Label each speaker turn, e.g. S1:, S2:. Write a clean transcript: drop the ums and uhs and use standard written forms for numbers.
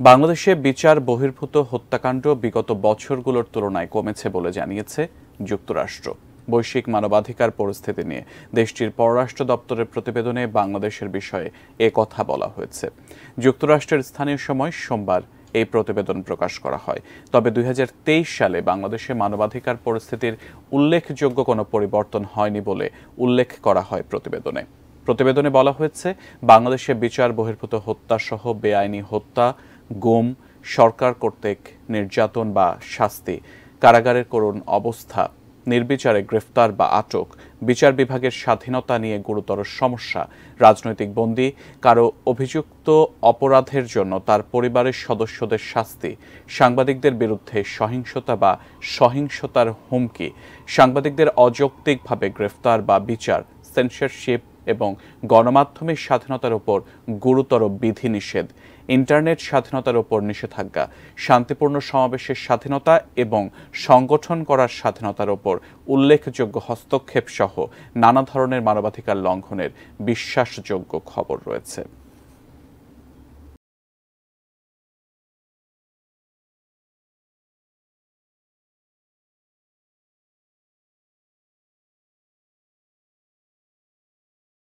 S1: বাংলাদেশে বিচার বহির্ভূত হত্যাকাণ্ড বিগত বছরগুলোর তুলনায় কমেছে বলে জানিয়েছে যুক্তরাষ্ট্র। বৈশ্বিক মানবাধিকার পরিস্থিতি নিয়ে দেশটির পররাষ্ট্র দপ্তরের প্রতিবেদনে বাংলাদেশের বিষয়ে কথা বলা হয়েছে। যুক্তরাষ্ট্রের স্থানীয় সময় সোমবার এই প্রতিবেদন প্রকাশ করা হয়। তবে 2023 সালে বাংলাদেশে মানবাধিকার পরিস্থিতির উল্লেখযোগ্য কোনো পরিবর্তন হয়নি বলে উল্লেখ করা হয় প্রতিবেদনে বলা হয়েছে, বাংলাদেশে বিচার বহির্ভূত হত্যাসহ বেআইনি হত্যা, গুম, সরকার কর্তৃক নির্যাতন বা শাস্তি, কারাগারের করুণ অবস্থা, নির্বিচারে গ্রেফতার বা আটক, বিচার বিভাগের স্বাধীনতা নিয়ে গুরুতর সমস্যা, রাজনৈতিক বন্দী, কারো অভিযুক্ত অপরাধের জন্য তার পরিবারের সদস্যদের শাস্তি, সাংবাদিকদের বিরুদ্ধে সহিংসতা বা সহিংসতার হুমকি, সাংবাদিকদের অযৌক্তিকভাবে গ্রেফতার বা বিচার, সেন্সরশিপ এবং গণমাধ্যমের স্বাধীনতার উপর গুরুতর বিধিনিষেধ, ইন্টারনেট স্বাধীনতার উপর নিষেধাজ্ঞা, শান্তিপূর্ণ সমাবেশের স্বাধীনতা এবং সংগঠন করার স্বাধীনতার উপর উল্লেখযোগ্য হস্তক্ষেপ সহ নানা ধরনের মানবাধিকার লঙ্ঘনের বিশ্বাসযোগ্য খবর রয়েছে।